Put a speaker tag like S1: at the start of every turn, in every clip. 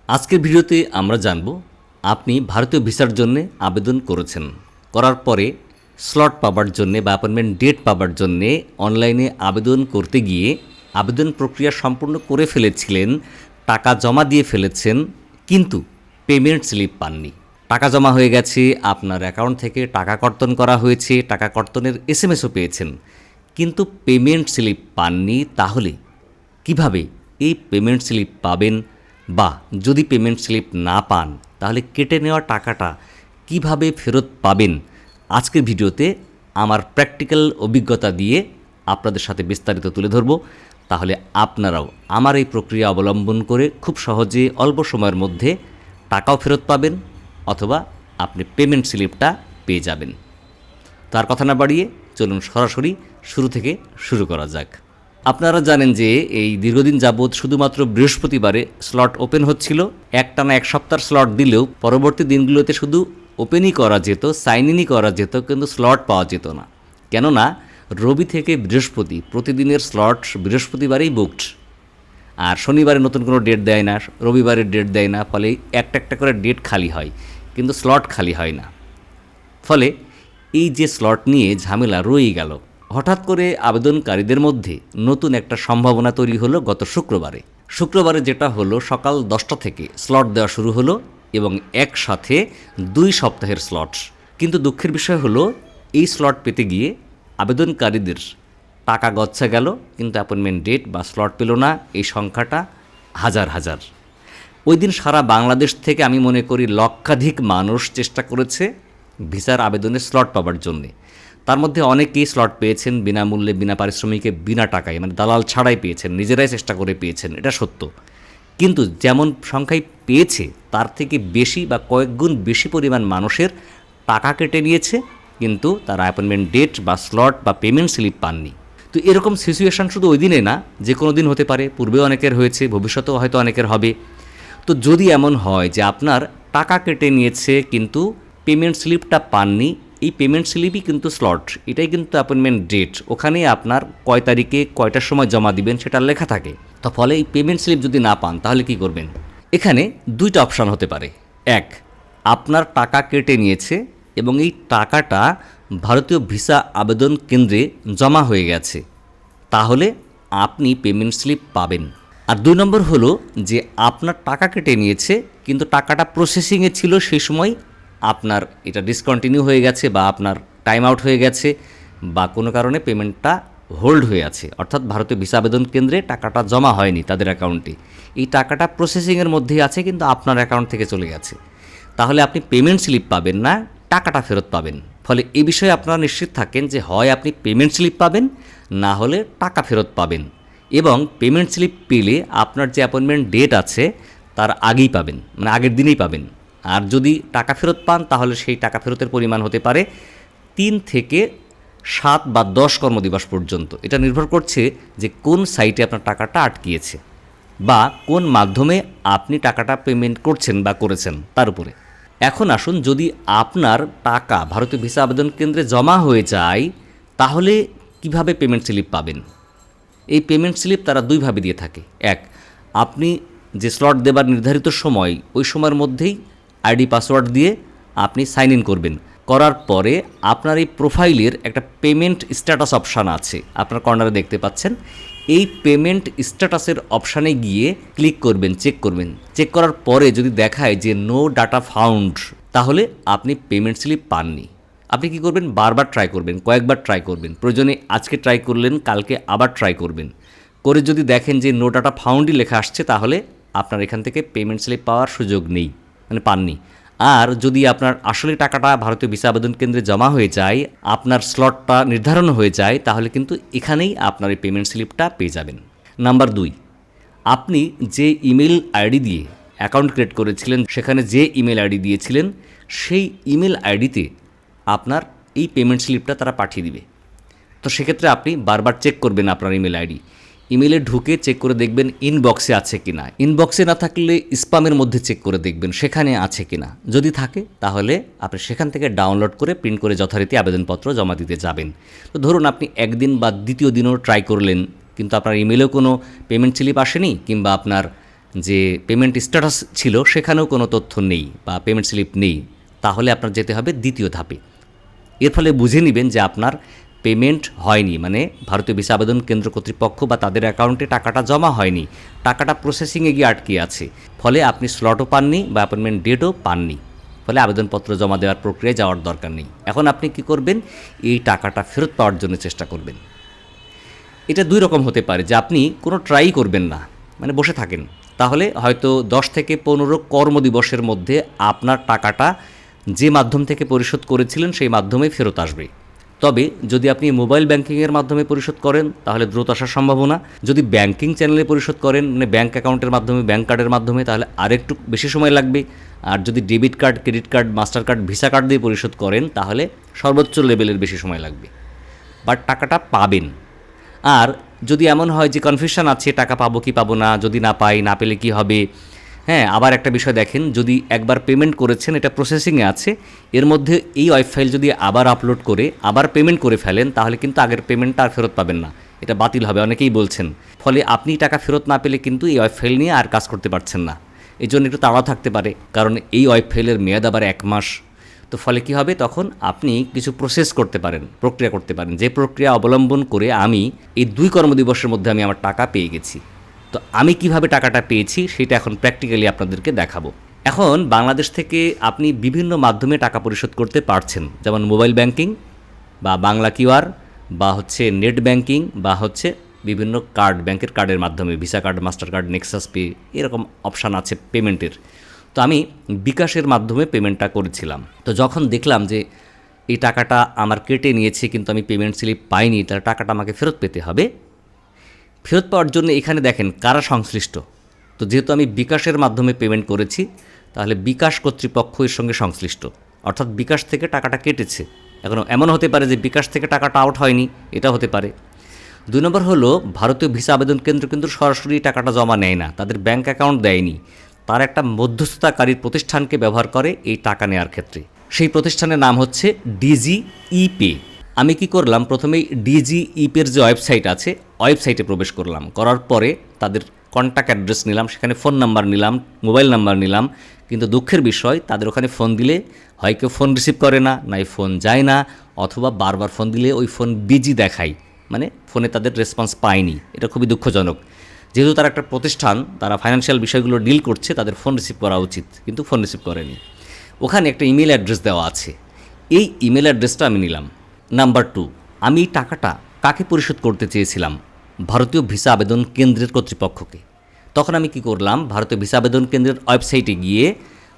S1: আজকের ভিডিওতে আমরা জানব আপনি ভারতীয় ভিসার জন্য আবেদন করেছেন, করার পরে স্লট পাবার জন্যে বা অ্যাপয়েন্টমেন্ট ডেট পাবার জন্যে অনলাইনে আবেদন করতে গিয়ে আবেদন প্রক্রিয়া সম্পূর্ণ করে ফেলেছিলেন, টাকা জমা দিয়ে ফেলেছেন, কিন্তু পেমেন্ট স্লিপ পাননি। টাকা জমা হয়ে গেছে, আপনার অ্যাকাউন্ট থেকে টাকা কর্তন করা হয়েছে, টাকা কর্তনের এসএমএসও পেয়েছেন, কিন্তু পেমেন্ট স্লিপ পাননি। তাহলে কিভাবে এই পেমেন্ট স্লিপ পাবেন, বা যদি পেমেন্ট স্লিপ না পান তাহলে কেটে নেওয়া টাকাটা কিভাবে ফেরত পাবেন, আজকের ভিডিওতে আমার প্র্যাকটিক্যাল অভিজ্ঞতা দিয়ে আপনাদের সাথে বিস্তারিত তুলে ধরব। তাহলে আপনারাও আমার এই প্রক্রিয়া অবলম্বন করে খুব সহজে অল্প সময়ের মধ্যে টাকাও ফেরত পাবেন, অথবা আপনি পেমেন্ট স্লিপটা পেয়ে যাবেন। তার কথা না বাড়িয়ে চলুন সরাসরি শুরু থেকে শুরু করা যাক। আপনারা জানেন যে এই দীর্ঘদিন যাবৎ শুধুমাত্র বৃহস্পতিবারে স্লট ওপেন হচ্ছিল। একটানা এক সপ্তাহ স্লট দিলেও পরবর্তী দিনগুলোতে শুধু ওপেনই করা যেত, সাইন ইনই করা যেত, কিন্তু স্লট পাওয়া যেত না। কেননা রবি থেকে বৃহস্পতি প্রতিদিনের স্লট বৃহস্পতিবারেই বুকড, আর শনিবারে নতুন কোনো ডেট দেয় না, রবিবারের ডেট দেয় না, ফলে একটা একটা করে ডেট খালি হয়, কিন্তু স্লট খালি হয় না। ফলে এই যে স্লট নিয়ে ঝামেলা রয়েই গেল। হঠাৎ করে আবেদনকারীদের মধ্যে নতুন একটা সম্ভাবনা তৈরি হলো গত শুক্রবারে যেটা হলো, সকাল 10টা থেকে স্লট দেওয়া শুরু হলো এবং একসাথে 2 সপ্তাহের স্লট। কিন্তু দুঃখের বিষয় হলো, এই স্লট পেতে গিয়ে আবেদনকারীদের টাকা গচ্ছা গেল, কিন্তু অ্যাপয়েন্টমেন্ট ডেট বা স্লট পেল না। এই সংখ্যাটা হাজার হাজার। ওই দিন সারা বাংলাদেশ থেকে আমি মনে করি লক্ষাধিক মানুষ চেষ্টা করেছে ভিসার আবেদনের স্লট পাবার জন্যে। তার মধ্যে অনেকেই স্লট পেয়েছেন বিনামূল্যে, বিনা পারিশ্রমিকে, বিনা টাকায়, মানে দালাল ছাড়াই পেয়েছেন, নিজেরাই চেষ্টা করে পেয়েছেন, এটা সত্য। কিন্তু যেমন সংখ্যায় পেয়েছে তার থেকে বেশি বা কয়েক গুণ বেশি পরিমাণ মানুষের টাকা কেটে নিয়েছে, কিন্তু তারা অ্যাপয়েন্টমেন্ট ডেট বা স্লট বা পেমেন্ট স্লিপ পাননি। তো এরকম সিচুয়েশান শুধু ওই দিনে না, যে কোনো দিন হতে পারে, পূর্বেও অনেকের হয়েছে, ভবিষ্যতেও হয়তো অনেকের হবে। তো যদি এমন হয় যে আপনার টাকা কেটে নিয়েছে কিন্তু পেমেন্ট স্লিপটা পাননি, এই পেমেন্ট স্লিপই কিন্তু স্লট, এটাই কিন্তু অ্যাপয়েন্টমেন্ট ডেট, ওখানেই আপনার কয় তারিখে কয়টার সময় জমা দিবেন সেটা লেখা থাকে। তো ফলে এই পেমেন্ট স্লিপ যদি না পান তাহলে কি করবেন? এখানে 2টা অপশান হতে পারে। এক, আপনার টাকা কেটে নিয়েছে এবং এই টাকাটা ভারতীয় ভিসা আবেদন কেন্দ্রে জমা হয়ে গেছে, তাহলে আপনি পেমেন্ট স্লিপ পাবেন। আর 2 নম্বর হলো যে আপনার টাকা কেটে নিয়েছে কিন্তু টাকাটা প্রসেসিংয়ে ছিল, সেই সময় আপনার এটা ডিসকন্টিনিউ হয়ে গেছে, বা আপনার টাইম আউট হয়ে গেছে, বা কোনো কারণে পেমেন্টটা হোল্ড হয়ে আছে, অর্থাৎ ভারতীয় ভিসা আবেদন কেন্দ্রে টাকাটা জমা হয়নি তাদের অ্যাকাউন্টে, এই টাকাটা প্রসেসিংয়ের মধ্যেই আছে কিন্তু আপনার অ্যাকাউন্ট থেকে চলে গেছে। তাহলে আপনি পেমেন্ট স্লিপ পাবেন না, টাকাটা ফেরত পাবেন। ফলে এই বিষয়ে আপনারা নিশ্চিত থাকেন যে হয় আপনি পেমেন্ট স্লিপ পাবেন, না হলে টাকা ফেরত পাবেন। এবং পেমেন্ট স্লিপ পেলে আপনার যে অ্যাপয়েন্টমেন্ট ডেট আছে তার আগেই পাবেন, মানে আগের দিনেই পাবেন। আর যদি টাকা ফেরত পান তাহলে সেই টাকা ফেরতের পরিমাণ হতে পারে 3 থেকে 7 বা 10 কর্মদিবস পর্যন্ত। এটা নির্ভর করছে যে কোন সাইটে আপনার টাকাটা আটকিয়েছে, বা কোন মাধ্যমে আপনি টাকাটা পেমেন্ট করছেন বা করেছেন তার উপরে। এখন আসুন, যদি আপনার টাকা ভারতীয় ভিসা আবেদন কেন্দ্রে জমা হয়ে যায় তাহলে কিভাবে পেমেন্ট স্লিপ পাবেন? এই পেমেন্ট স্লিপ তারা 2 ভাবে দিয়ে থাকে। এক, আপনি যে স্লট দেবার নির্ধারিত সময়, ওই সময়ের মধ্যেই আইডি পাসওয়ার্ড দিয়ে আপনি সাইন ইন করবেন। করার পরে আপনার এই প্রোফাইলের একটা পেমেন্ট স্ট্যাটাস অপশান আছে, আপনার কর্নারে দেখতে পাচ্ছেন। এই পেমেন্ট স্ট্যাটাসের অপশানে গিয়ে ক্লিক করবেন, চেক করবেন। চেক করার পরে যদি দেখায় যে নো ডাটা ফাউন্ড, তাহলে আপনি পেমেন্ট স্লিপ পাননি। আপনি কি করবেন? বারবার ট্রাই করবেন, কয়েকবার ট্রাই করবেন, প্রয়োজনে আজকে ট্রাই করলেন, কালকে আবার ট্রাই করবেন। করে যদি দেখেন যে নো ডাটা ফাউন্ডই লেখা আসছে, তাহলে আপনার এখান থেকে পেমেন্ট স্লিপ পাওয়ার সুযোগ নেই, মানে পাননি। আর যদি আপনার আসলে টাকাটা ভারতীয় ভিসা আবেদন কেন্দ্রে জমা হয়ে যায়, আপনার স্লটটা নির্ধারণ হয়ে যায়, তাহলে কিন্তু এখানেই আপনার এই পেমেন্ট স্লিপটা পেয়ে যাবেন। নাম্বার 2, আপনি যে ইমেল আইডি দিয়ে অ্যাকাউন্ট ক্রিয়েট করেছিলেন, সেখানে যে ইমেল আইডি দিয়েছিলেন, সেই ইমেল আইডিতে আপনার এই পেমেন্ট স্লিপটা তারা পাঠিয়ে দিবে। তো সেক্ষেত্রে আপনি বারবার চেক করবেন আপনার ইমেল আইডি। ইমেলে ঢুকে চেক করে দেখবেন ইনবক্সে আছে কি না। ইনবক্সে না থাকলে স্প্যামের মধ্যে চেক করে দেখবেন সেখানে আছে কি না। যদি থাকে তাহলে আপনি সেখান থেকে ডাউনলোড করে প্রিন্ট করে যথারীতি আবেদনপত্র জমা দিতে যাবেন। তো ধরুন আপনি একদিন বা দ্বিতীয় দিনও ট্রাই করলেন, কিন্তু আপনার ইমেলেও কোনো পেমেন্ট স্লিপ আসেনি, কিংবা আপনার যে পেমেন্ট স্ট্যাটাস ছিল সেখানেও কোনো তথ্য নেই বা পেমেন্ট স্লিপ নেই, তাহলে আপনার যেতে হবে দ্বিতীয় ধাপে। এর ফলে বুঝে নেবেন যে আপনার পেমেন্ট হয়নি, মানে ভারতীয় ভিসা আবেদন কেন্দ্র কর্তৃপক্ষ বা তাদের অ্যাকাউন্টে টাকাটা জমা হয়নি, টাকাটা প্রসেসিংয়ে গিয়ে আটকে আছে। ফলে আপনি স্লটও পাননি বা অ্যাপয়েন্টমেন্ট ডেটও পাননি, ফলে আবেদনপত্র জমা দেওয়ার প্রক্রিয়ায় যাওয়ার দরকার নেই। এখন আপনি কি করবেন? এই টাকাটা ফেরত পাওয়ার জন্য চেষ্টা করবেন। এটা দুই রকম হতে পারে, যে আপনি কোনো ট্রাই করবেন না, মানে বসে থাকেন, তাহলে হয়তো 10 থেকে 15 কর্মদিবসের মধ্যে আপনার টাকাটা যে মাধ্যম থেকে পরিশোধ করেছিলেন সেই মাধ্যমেই ফেরত আসবে। তবে যদি আপনি মোবাইল ব্যাংকিংয়ের মাধ্যমে পরিশোধ করেন তাহলে দ্রুত আসার সম্ভাবনা। যদি ব্যাংকিং চ্যানেলে পরিশোধ করেন, মানে ব্যাংক অ্যাকাউন্টের মাধ্যমে, ব্যাংক কার্ডের মাধ্যমে, তাহলে আরেকটু বেশি সময় লাগবে। আর যদি debit card, credit card, master card, visa card দিয়ে পরিশোধ করেন তাহলে সর্বোচ্চ লেভেলের বেশি সময় লাগবে, বাট টাকাটা পাবেন। আর যদি এমন হয় যে কনফিউশন আছে টাকা পাবো কি পাবো না, যদি না পাই, না পেলে কি হবে, হ্যাঁ, আবার একটা বিষয় দেখেন, যদি একবার পেমেন্ট করেছেন, এটা প্রসেসিংয়ে আছে, এর মধ্যে এই ওয়েব ফাইল যদি আবার আপলোড করে আবার পেমেন্ট করে ফেলেন তাহলে কিন্তু আগের পেমেন্টটা আর ফেরত পাবেন না, এটা বাতিল হবে, অনেকেই বলছেন। ফলে আপনি টাকা ফেরত না পেলে কিন্তু এই ওয়েব ফাইল নিয়ে আর কাজ করতে পারছেন না। এই জন্য একটু তাড়া থাকতে পারে, কারণ এই ওয়েব ফাইলের মেয়াদ আবার 1 মাস। তো ফলে কী হবে, তখন আপনি কিছু প্রসেস করতে পারেন, প্রক্রিয়া করতে পারেন, যে প্রক্রিয়া অবলম্বন করে আমি এই 2 কর্মদিবসের মধ্যে আমি আমার টাকা পেয়ে গেছি। তো আমি কিভাবে টাকাটা পেয়েছি সেটা এখন প্র্যাকটিক্যালি আপনাদেরকে দেখাবো। এখন বাংলাদেশ থেকে আপনি বিভিন্ন মাধ্যমে টাকা পরিশোধ করতে পারছেন, যেমন মোবাইল ব্যাংকিং বা বাংলা কিউআর বা নেট ব্যাংকিং বা বিভিন্ন কার্ড, ব্যাংকের কার্ডের মাধ্যমে, visa card, master card, Nexus pay, এরকম অপশান আছে পেমেন্টের। তো আমি বিকাশের মাধ্যমে পেমেন্টটা করেছিলাম। তো যখন দেখলাম যে এই টাকাটা আমার কেটে নিয়েছে কিন্তু আমি পেমেন্ট স্লিপ পাইনি, তাহলে টাকাটা আমাকে ফেরত পেতে হবে। ফেরত পাওয়ার জন্য এখানে দেখেন কারা সংশ্লিষ্ট। তো যেহেতু আমি বিকাশের মাধ্যমে পেমেন্ট করেছি, তাহলে বিকাশ কর্তৃপক্ষ এর সঙ্গে সংশ্লিষ্ট, অর্থাৎ বিকাশ থেকে টাকাটা কেটেছে। এখন এমন হতে পারে যে বিকাশ থেকে টাকাটা আউট হয়নি, এটা হতে পারে। 2 নম্বর হলো, ভারতীয় ভিসা আবেদন কেন্দ্র কিন্তু সরাসরি টাকাটা জমা নেয় না, তাদের ব্যাংক অ্যাকাউন্ট দেয়নি, তার একটা মধ্যস্থতাকারীর প্রতিষ্ঠানকে ব্যবহার করে এই টাকা নেওয়ার ক্ষেত্রে। সেই প্রতিষ্ঠানের নাম হচ্ছে DGE-Pay। আমি কি করলাম, প্রথমেই DGE-Payর যে ওয়েবসাইট আছে, ওয়েবসাইটে প্রবেশ করলাম, করার পরে তাদের কন্ট্যাক্ট অ্যাড্রেস নিলাম, সেখানে ফোন নাম্বার নিলাম, মোবাইল নাম্বার নিলাম। কিন্তু দুঃখের বিষয়, তাদের ওখানে ফোন দিলে হয় কেউ ফোন রিসিভ করে না, নাই ফোন যায় না, অথবা বারবার ফোন দিলে ওই ফোন বিজি দেখায়, মানে ফোনে তাদের রেসপন্স পায়নি। এটা খুবই দুঃখজনক। যেহেতু তারা একটা প্রতিষ্ঠান, তারা ফাইন্যান্সিয়াল বিষয়গুলো ডিল করছে, তাদের ফোন রিসিভ করা উচিত, কিন্তু ফোন রিসিভ করেনি। ওখানে একটা ইমেল অ্যাড্রেস দেওয়া আছে, এই ইমেল অ্যাড্রেসটা আমি নিলাম। নাম্বার 2, আমি এই টাকাটা কাকে পরিশোধ করতে চেয়েছিলাম? ভারতীয় ভিসা আবেদন কেন্দ্রের কর্তৃপক্ষকে। তখন আমি কি করলাম, ভারতীয় ভিসা আবেদন কেন্দ্রের ওয়েবসাইটে গিয়ে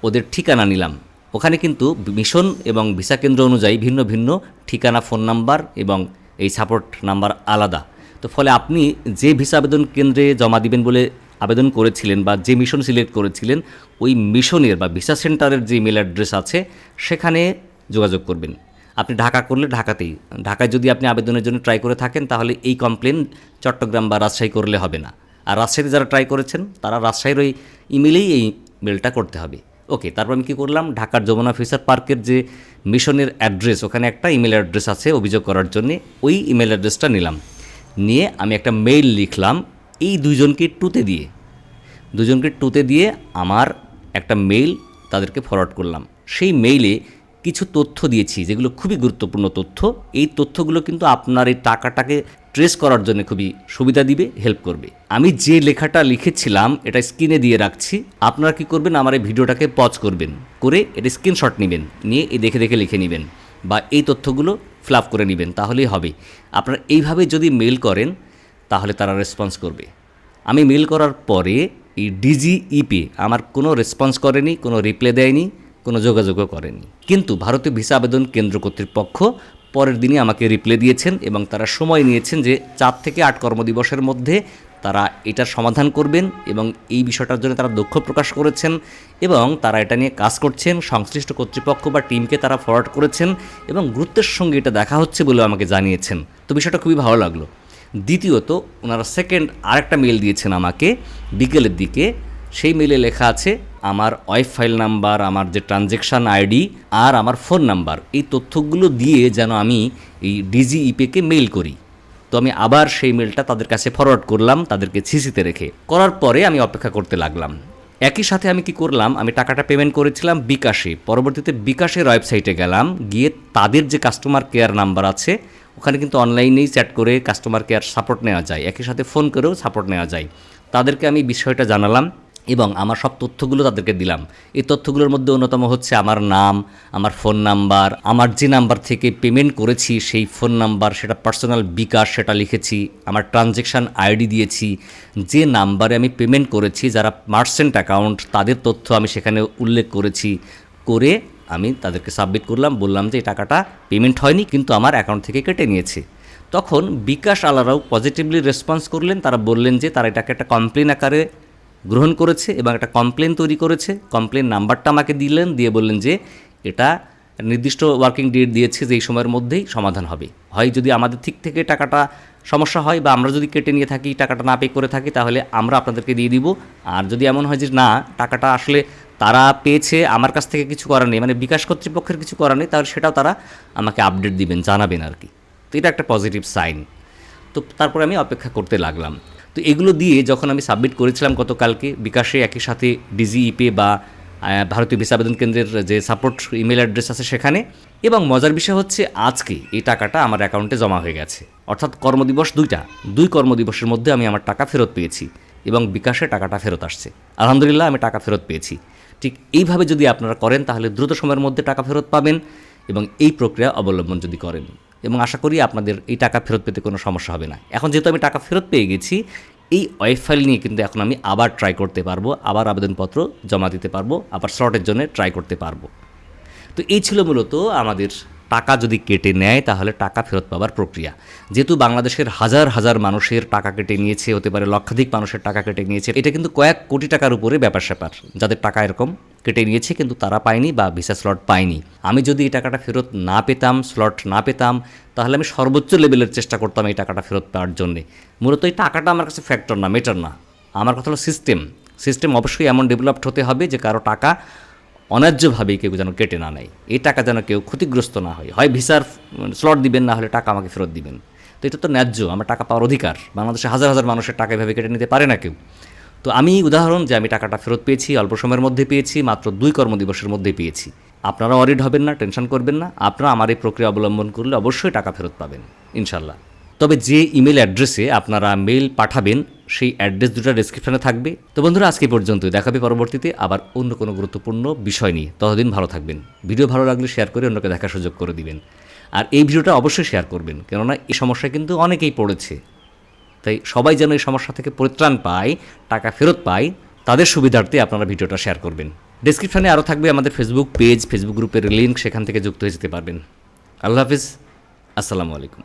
S1: ওদের ঠিকানা নিলাম। ওখানে কিন্তু মিশন এবং ভিসা কেন্দ্র অনুযায়ী ভিন্ন ভিন্ন ঠিকানা, ফোন নাম্বার এবং এই সাপোর্ট নাম্বার আলাদা। তো ফলে আপনি যে ভিসা আবেদন কেন্দ্রে জমা দিবেন বলে আবেদন করেছিলেন বা যে মিশন সিলেক্ট করেছিলেন, ওই মিশনের বা ভিসা সেন্টারের যে ইমেল অ্যাড্রেস আছে সেখানে যোগাযোগ করবেন। আপনি ঢাকা করলে ঢাকাতেই, ঢাকায় যদি আপনি আবেদনের জন্য ট্রাই করে থাকেন তাহলে এই কমপ্লেন চট্টগ্রাম বা রাজশাহী করলে হবে না। আর রাজশাহীতে যারা ট্রাই করেছেন তারা রাজশাহীর ওই ইমেলেই এই মেলটা করতে হবে। ওকে, তারপর আমি কী করলাম, ঢাকার যমুনা ফিশার পার্কের যে মিশনের অ্যাড্রেস, ওখানে একটা ইমেল অ্যাড্রেস আছে অভিযোগ করার জন্যে, ওই ইমেল অ্যাড্রেসটা নিলাম। নিয়ে আমি একটা মেইল লিখলাম এই দুজনকে টুতে দিয়ে আমার একটা মেইল তাদেরকে ফরওয়ার্ড করলাম। সেই মেইলে কিছু তথ্য দিয়েছি যেগুলো খুবই গুরুত্বপূর্ণ তথ্য। এই তথ্যগুলো কিন্তু আপনার এই টাকাটাকে ট্রেস করার জন্য খুবই সুবিধা দিবে, হেল্প করবে। আমি যে লেখাটা লিখেছিলাম এটা স্ক্রিনে দিয়ে রাখছি। আপনারা কি করবেন, আমার এই ভিডিওটাকে পজ করবেন, করে এটা স্ক্রিনশট নেবেন, নিয়ে এই দেখে দেখে লিখে নেবেন বা এই তথ্যগুলো ফিল আপ করে নেবেন, তাহলেই হবে। আপনারা এইভাবে যদি মেইল করেন তাহলে তারা রেসপন্স করবে। আমি মেইল করার পরে এই DGE-Pay আমার কোনো রেসপন্স করেনি, কোনো রিপ্লাই দেয়নি, কোনো যোগাযোগও করেনি। কিন্তু ভারতীয় ভিসা আবেদন কেন্দ্র কর্তৃপক্ষ পরের দিনই আমাকে রিপ্লাই দিয়েছেন এবং তারা সময় নিয়েছেন যে 4 থেকে 8 কর্মদিবসের মধ্যে তারা এটার সমাধান করবেন এবং এই বিষয়টার জন্য তারা দুঃখ প্রকাশ করেছেন এবং তারা এটা নিয়ে কাজ করছেন। সংশ্লিষ্ট কর্তৃপক্ষ বা টিমকে তারা ফরওয়ার্ড করেছেন এবং গুরুত্বের সঙ্গে এটা দেখা হচ্ছে বলে আমাকে জানিয়েছেন। তো বিষয়টা খুবই ভালো লাগলো। দ্বিতীয়ত, ওনারা সেকেন্ড আরেকটা মেল দিয়েছেন আমাকে বিকেলের দিকে। সেই মেলে লেখা আছে আমার ওয়েব ফাইল নাম্বার, আমার যে ট্রানজ্যাকশান আইডি আর আমার ফোন নাম্বার, এই তথ্যগুলো দিয়ে যেন আমি এই DGE-Pay-কে মেইল করি। তো আমি আবার সেই মেলটা তাদের কাছে ফরওয়ার্ড করলাম, তাদেরকে সিসিতে রেখে। করার পরে আমি অপেক্ষা করতে লাগলাম। একই সাথে আমি কি করলাম, আমি টাকাটা পেমেন্ট করেছিলাম বিকাশে। পরবর্তীতে বিকাশের ওয়েবসাইটে গেলাম, গিয়ে তাদের যে কাস্টমার কেয়ার নাম্বার আছে ওখানে কিন্তু অনলাইনেই চ্যাট করে কাস্টমার কেয়ার সাপোর্ট নেওয়া যায়, একই সাথে ফোন করেও সাপোর্ট নেওয়া যায়। তাদেরকে আমি বিষয়টা জানালাম এবং আমার সব তথ্যগুলো তাদেরকে দিলাম। এই তথ্যগুলোর মধ্যে অন্যতম হচ্ছে আমার নাম, আমার ফোন নাম্বার, আমার যে নাম্বার থেকে পেমেন্ট করেছি সেই ফোন নাম্বার, সেটা পার্সোনাল বিকাশ, সেটা লিখেছি, আমার ট্রানজ্যাকশান আইডি দিয়েছি, যে নাম্বারে আমি পেমেন্ট করেছি, যারা মার্চেন্ট অ্যাকাউন্ট তাদের তথ্য আমি সেখানে উল্লেখ করেছি, করে আমি তাদেরকে সাবমিট করলাম, বললাম যে এই টাকাটা পেমেন্ট হয়নি কিন্তু আমার অ্যাকাউন্ট থেকে কেটে নিয়েছে। তখন বিকাশ আলারাও পজিটিভলি রেসপন্স করলেন, তারা বললেন যে তারা এটাকে একটা কমপ্লেন আকারে গ্রহণ করেছে এবং একটা কমপ্লেন তৈরি করেছে। কমপ্লেন নাম্বারটা আমাকে দিলেন, দিয়ে বললেন যে এটা নির্দিষ্ট ওয়ার্কিং ডেট দিয়েছে যে এই সময়ের মধ্যেই সমাধান হবে। হয় যদি আমাদের ঠিক থেকে টাকাটা সমস্যা হয় বা আমরা যদি কেটে নিয়ে থাকি, টাকাটা না পে করে থাকি, তাহলে আমরা আপনাদেরকে দিয়ে দিব। আর যদি এমন হয় যে না, টাকাটা আসলে তারা পেয়েছে, আমার কাছ থেকে কিছু করার নেই, মানে বিকাশ কর্তৃপক্ষের কিছু করার নেই, তাহলে সেটাও তারা আমাকে আপডেট দিবেন, জানাবেন আর কি। তো এটা একটা পজিটিভ সাইন। তো তারপরে আমি অপেক্ষা করতে লাগলাম। তো এগুলো দিয়ে যখন আমি সাবমিট করেছিলাম গতকালকে বিকাশে, একই সাথে ডিজিইপে বা ভারতীয় ভিসা আবেদন কেন্দ্রের যে সাপোর্ট ইমেল অ্যাড্রেস আছে সেখানে, এবং মজার বিষয় হচ্ছে আজকে এই টাকাটা আমার অ্যাকাউন্টে জমা হয়ে গেছে। অর্থাৎ কর্মদিবস দুই কর্মদিবসের মধ্যে আমি আমার টাকা ফেরত পেয়েছি এবং বিকাশে টাকাটা ফেরত আসছে। আলহামদুলিল্লাহ, আমি টাকা ফেরত পেয়েছি। ঠিক এইভাবে যদি আপনারা করেন তাহলে দ্রুত সময়ের মধ্যে টাকা ফেরত পাবেন এবং এই প্রক্রিয়া অবলম্বন যদি করেন, এবং আশা করি আপনাদের এই টাকা ফেরত পেতে কোনো সমস্যা হবে না। এখন যেহেতু আমি টাকা ফেরত পেয়ে গেছি, এই ওয়েব ফাইল নিয়ে কিন্তু এখন আমি আবার ট্রাই করতে পারবো, আবার আবেদনপত্র জমা দিতে পারবো, আবার স্লটের জন্য ট্রাই করতে পারবো। তো এই ছিল মূলত আমাদের টাকা যদি কেটে নেয় তাহলে টাকা ফেরত পাওয়ার প্রক্রিয়া। যেহেতু বাংলাদেশের হাজার হাজার মানুষের টাকা কেটে নিয়েছে, হতে পারে লক্ষাধিক মানুষের টাকা কেটে নিয়েছে, এটা কিন্তু কয়েক কোটি টাকার উপরে ব্যাপার স্যাপার, যাদের টাকা এরকম কেটে নিয়েছে কিন্তু তারা পায়নি বা ভিসা স্লট পায়নি। আমি যদি এই টাকাটা ফেরত না পেতাম, স্লট না পেতাম, তাহলে আমি সর্বোচ্চ লেভেলের চেষ্টা করতাম এই টাকাটা ফেরত পাওয়ার জন্যে। মূলত এই টাকাটা আমার কাছে ফ্যাক্টর না, মেটার না। আমার কথা হলো সিস্টেম অবশ্যই এমন ডেভেলপড হতে হবে যে কারো টাকা অন্যায্যভাবেই কেউ যেন কেটে না নেয়, এই টাকা যেন কেউ ক্ষতিগ্রস্ত না হয়। হয় ভিসার স্লট দিবেন, না হলে টাকা আমাকে ফেরত দিবেন। তো এটা তো ন্যায্য, আমার টাকা পাওয়ার অধিকার। বাংলাদেশে হাজার হাজার মানুষের টাকা এভাবে কেটে নিতে পারে না কেউ। তো আমি উদাহরণ যে আমি টাকাটা ফেরত পেয়েছি, অল্প সময়ের মধ্যে পেয়েছি, মাত্র 2 কর্মদিবসের মধ্যে পেয়েছি। আপনারা অরিড হবেন না, টেনশন করবেন না, আপনারা আমার এই প্রক্রিয়া অবলম্বন করলে অবশ্যই টাকা ফেরত পাবেন ইনশাল্লাহ। তবে যে ইমেল অ্যাড্রেসে আপনারা মেল পাঠাবেন সেই অ্যাড্রেস দুটো ডেসক্রিপশনে থাকবে। তো বন্ধুরা, আজকে পর্যন্তই, দেখাবে পরবর্তীতে আবার অন্য কোনো গুরুত্বপূর্ণ বিষয় নিয়ে। ততদিন ভালো থাকবেন। ভিডিও ভালো লাগলে শেয়ার করে অন্যকে দেখার সুযোগ করে দিবেন। আর এই ভিডিওটা অবশ্যই শেয়ার করবেন, কেননা এই সমস্যায় কিন্তু অনেকেই পড়েছে। তাই সবাই যেন এই সমস্যা থেকে পরিত্রাণ পায়, টাকা ফেরত পায়, তাদের সুবিধার্থে আপনারা ভিডিওটা শেয়ার করবেন। ডেসক্রিপশনে আরও থাকবে আমাদের ফেসবুক পেজ, ফেসবুক গ্রুপের লিঙ্ক, সেখান থেকে যুক্ত হয়ে যেতে পারবেন। আল্লাহ হাফিজ, আসসালামু আলাইকুম।